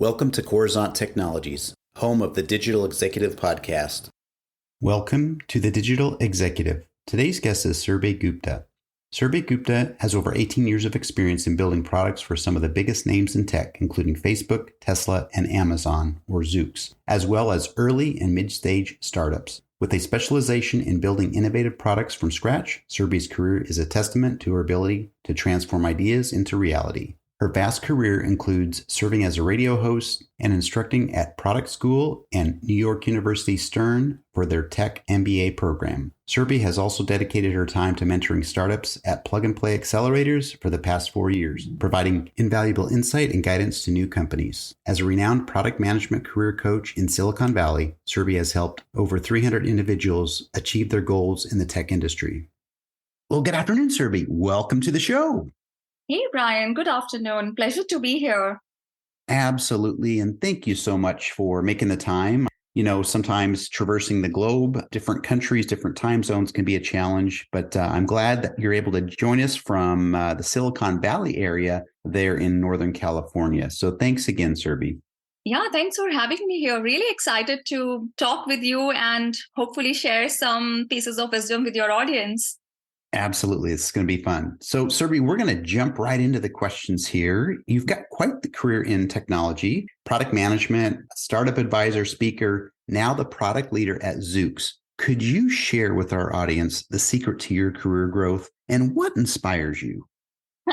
Welcome to Coruzant Technologies, home of the Digital Executive Podcast. Welcome to the Digital Executive. Today's guest is Surbhi Gupta. Surbhi Gupta has over 18 years of experience in building products for some of the biggest names in tech, including Facebook, Tesla, and Amazon, or Zoox, as well as early and mid-stage startups. With a specialization in building innovative products from scratch, Surbhi's career is a testament to her ability to transform ideas into reality. Her vast career includes serving as a radio host and instructing at Product School and New York University Stern for their Tech MBA program. Surbhi has also dedicated her time to mentoring startups at Plug and Play Accelerators for the past 4 years, providing invaluable insight and guidance to new companies. As a renowned product management career coach in Silicon Valley, Surbhi has helped over 300 individuals achieve their goals in the tech industry. Well, good afternoon, Surbhi. Welcome to the show. Hey, Brian. Good afternoon. Pleasure to be here. Absolutely. And thank you so much for making the time. You know, sometimes traversing the globe, different countries, different time zones can be a challenge, but I'm glad that you're able to join us from the Silicon Valley area there in Northern California. So thanks again, Surbhi. Yeah, thanks for having me here. Really excited to talk with you and hopefully share some pieces of wisdom with your audience. Absolutely. It's going to be fun. So, Surbhi, we're going to jump right into the questions here. You've got quite the career in technology, product management, startup advisor, speaker, now the product leader at Zoox. Could you share with our audience the secret to your career growth and what inspires you?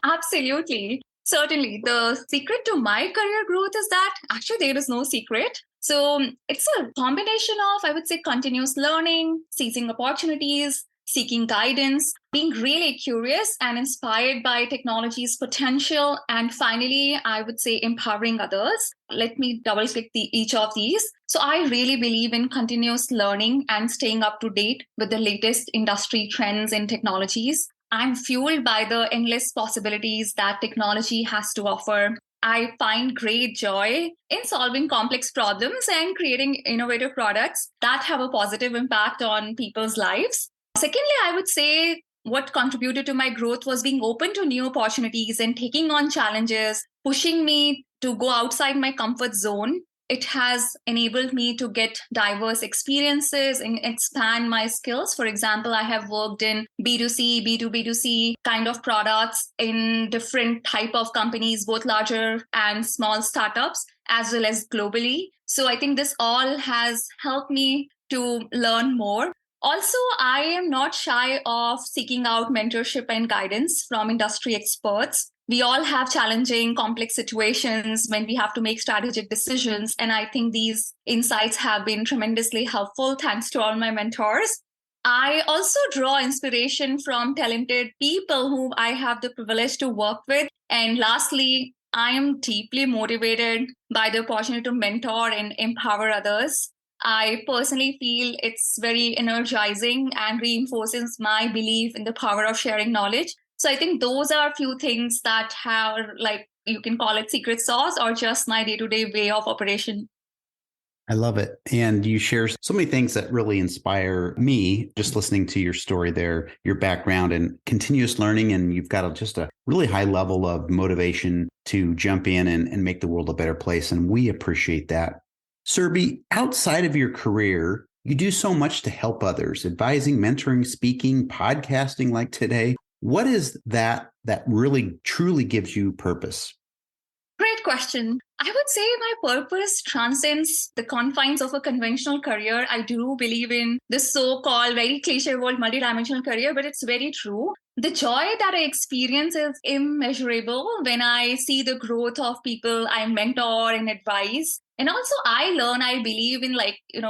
Absolutely. Certainly. The secret to my career growth is that actually there is no secret. So it's a combination of, I would say, continuous learning, seizing opportunities, seeking guidance, being really curious and inspired by technology's potential, and finally, I would say empowering others. Let me double click each of these. So I really believe in continuous learning and staying up to date with the latest industry trends and technologies. I'm fueled by the endless possibilities that technology has to offer. I find great joy in solving complex problems and creating innovative products that have a positive impact on people's lives. Secondly, I would say what contributed to my growth was being open to new opportunities and taking on challenges, pushing me to go outside my comfort zone. It has enabled me to get diverse experiences and expand my skills. For example, I have worked in B2C, B2B2C kind of products in different type of companies, both larger and small startups, as well as globally. So I think this all has helped me to learn more. Also, I am not shy of seeking out mentorship and guidance from industry experts. We all have challenging, complex situations when we have to make strategic decisions. And I think these insights have been tremendously helpful thanks to all my mentors. I also draw inspiration from talented people whom I have the privilege to work with. And lastly, I am deeply motivated by the opportunity to mentor and empower others. I personally feel it's very energizing and reinforces my belief in the power of sharing knowledge. So I think those are a few things that have, like, you can call it secret sauce or just my day-to-day way of operation. I love it. And you share so many things that really inspire me just listening to your story there, your background and continuous learning. And you've got just a really high level of motivation to jump in and make the world a better place. And we appreciate that. Surbhi, outside of your career, you do so much to help others, advising, mentoring, speaking, podcasting like today. What is that really truly gives you purpose? Great question. I would say my purpose transcends the confines of a conventional career. I do believe in this so-called very cliche word multidimensional career, but it's very true. The joy that I experience is immeasurable when I see the growth of people I mentor and advise. And also I learn, I believe in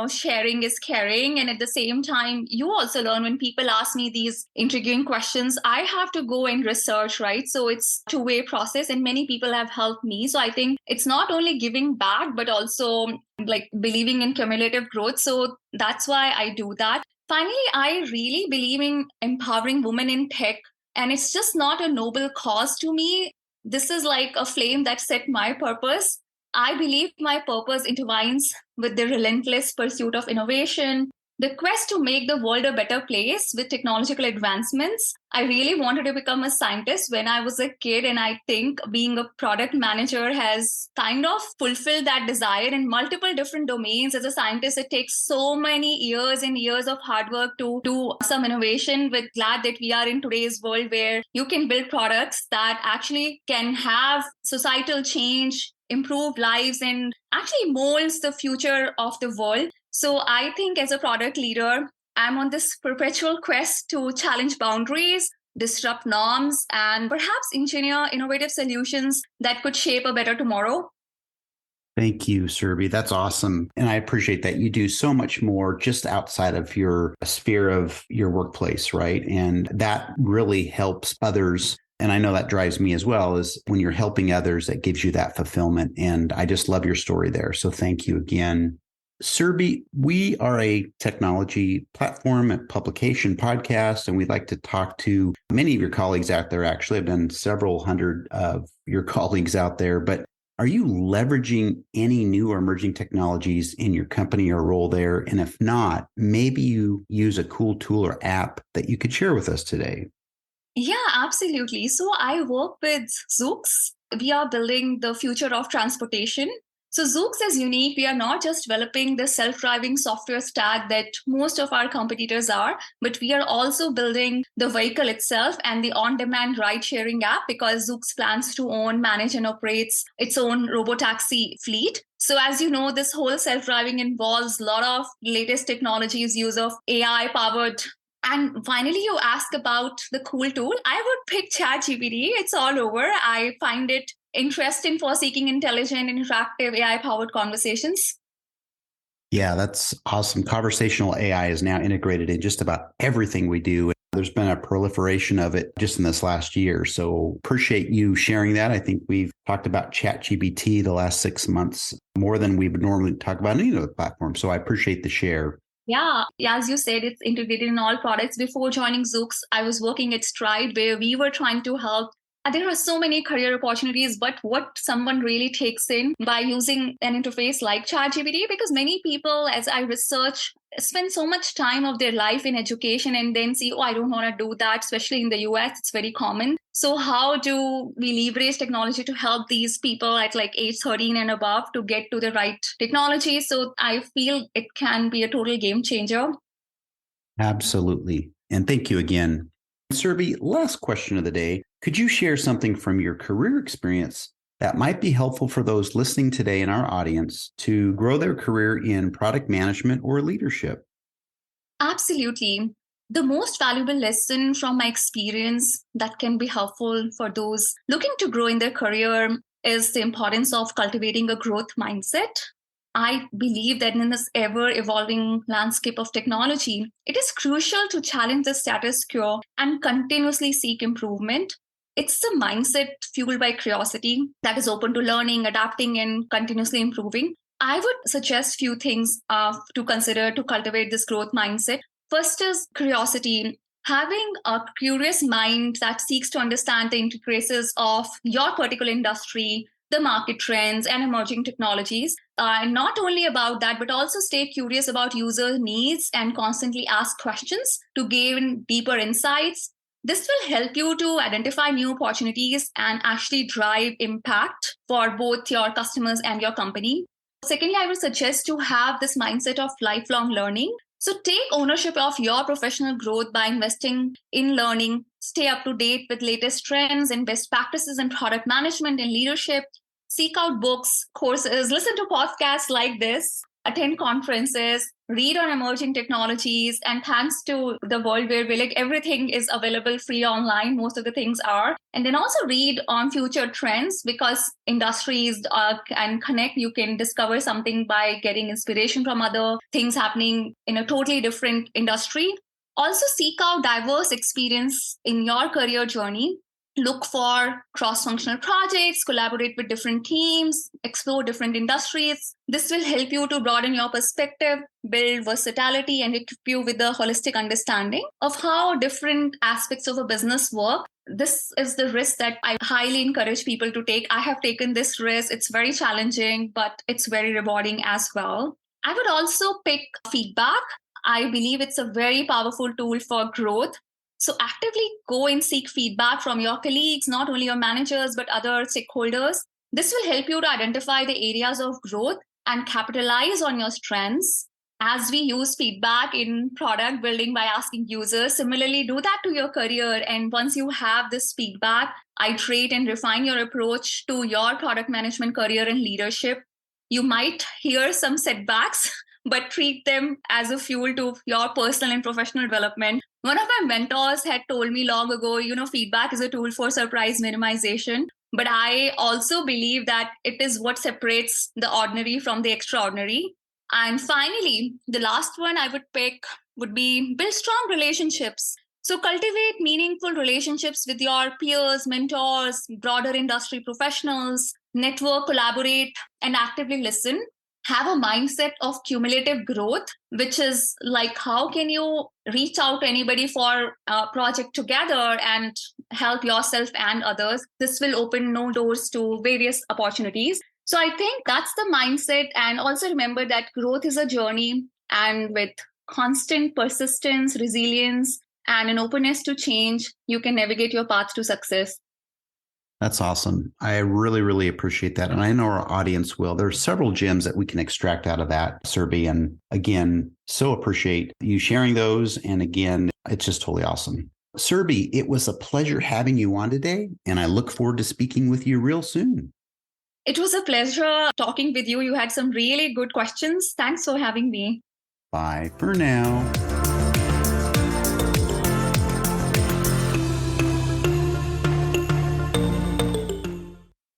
sharing is caring. And at the same time, you also learn when people ask me these intriguing questions, I have to go and research, right? So it's a two-way process and many people have helped me. So I think it's not only giving back, but also like believing in cumulative growth. So that's why I do that. Finally, I really believe in empowering women in tech. And it's just not a noble cause to me. This is like a flame that set my purpose. I believe my purpose intertwines with the relentless pursuit of innovation, the quest to make the world a better place with technological advancements. I really wanted to become a scientist when I was a kid, and I think being a product manager has kind of fulfilled that desire in multiple different domains. As a scientist, it takes so many years and years of hard work to do some innovation. We're glad that we are in today's world where you can build products that actually can have societal change, improve lives, and actually molds the future of the world. So I think as a product leader, I'm on this perpetual quest to challenge boundaries, disrupt norms, and perhaps engineer innovative solutions that could shape a better tomorrow. Thank you, Surbhi. That's awesome. And I appreciate that you do so much more just outside of your sphere of your workplace, right? And that really helps others. And I know that drives me as well, is when you're helping others, that gives you that fulfillment. And I just love your story there. So thank you again. Surbhi, we are a technology platform and publication podcast, and we'd like to talk to many of your colleagues out there. Actually, I've done several hundred of your colleagues out there, but are you leveraging any new or emerging technologies in your company or role there? And if not, maybe you use a cool tool or app that you could share with us today. Yeah, absolutely. So I work with Zoox. We are building the future of transportation. So Zoox is unique. We are not just developing the self-driving software stack that most of our competitors are, but we are also building the vehicle itself and the on-demand ride-sharing app, because Zoox plans to own, manage, and operates its own robotaxi fleet. So as you know, this whole self-driving involves a lot of latest technologies, use of AI-powered. And finally, you ask about the cool tool. I would pick ChatGPT. It's all over. I find it interesting for seeking intelligent, interactive AI-powered conversations. Yeah, that's awesome. Conversational AI is now integrated in just about everything we do. There's been a proliferation of it just in this last year. So appreciate you sharing that. I think we've talked about ChatGPT the last 6 months more than we would normally talk about any other platform. So I appreciate the share. Yeah, as you said, it's integrated in all products. Before joining Zoox, I was working at Stride, where we were trying to help. There are so many career opportunities, but what someone really takes in by using an interface like ChatGPT, because many people, as I research, spend so much time of their life in education and then see, oh, I don't want to do that, especially in the US, it's very common. So how do we leverage technology to help these people at like age 13 and above to get to the right technology? So I feel it can be a total game changer. Absolutely. And thank you again. Surbhi, last question of the day. Could you share something from your career experience that might be helpful for those listening today in our audience to grow their career in product management or leadership? Absolutely. The most valuable lesson from my experience that can be helpful for those looking to grow in their career is the importance of cultivating a growth mindset. I believe that in this ever evolving landscape of technology, it is crucial to challenge the status quo and continuously seek improvement. It's a mindset fueled by curiosity that is open to learning, adapting, and continuously improving. I would suggest few things to consider to cultivate this growth mindset. First is curiosity. Having a curious mind that seeks to understand the intricacies of your particular industry, the market trends, and emerging technologies. And not only about that, but also stay curious about user needs and constantly ask questions to gain deeper insights. This will help you to identify new opportunities and actually drive impact for both your customers and your company. Secondly, I would suggest to have this mindset of lifelong learning. So take ownership of your professional growth by investing in learning, stay up to date with latest trends and best practices in product management and leadership, seek out books, courses, listen to podcasts like this, attend conferences, read on emerging technologies, and thanks to the world where everything is available free online, most of the things are. And then also read on future trends, because industries can connect. You can discover something by getting inspiration from other things happening in a totally different industry. Also seek out diverse experience in your career journey. Look for cross-functional projects, collaborate with different teams, explore different industries. This will help you to broaden your perspective, build versatility, and equip you with a holistic understanding of how different aspects of a business work. This is the risk that I highly encourage people to take. I have taken this risk. It's very challenging, but it's very rewarding as well. I would also pick feedback. I believe it's a very powerful tool for growth. So actively go and seek feedback from your colleagues, not only your managers, but other stakeholders. This will help you to identify the areas of growth and capitalize on your strengths. As we use feedback in product building by asking users, similarly do that to your career. And once you have this feedback, iterate and refine your approach to your product management career and leadership. You might hear some setbacks, but treat them as a fuel to your personal and professional development. One of my mentors had told me long ago, feedback is a tool for surprise minimization. But I also believe that it is what separates the ordinary from the extraordinary. And finally, the last one I would pick would be build strong relationships. So cultivate meaningful relationships with your peers, mentors, broader industry professionals, network, collaborate, and actively listen. Have a mindset of cumulative growth, which is like, how can you reach out to anybody for a project together and help yourself and others? This will open no doors to various opportunities. So I think that's the mindset. And also remember that growth is a journey, and with constant persistence, resilience, and an openness to change, you can navigate your path to success. That's awesome. I really, really appreciate that. And I know our audience will. There are several gems that we can extract out of that, Surbhi. And again, so appreciate you sharing those. And again, it's just totally awesome. Surbhi, it was a pleasure having you on today. And I look forward to speaking with you real soon. It was a pleasure talking with you. You had some really good questions. Thanks for having me. Bye for now.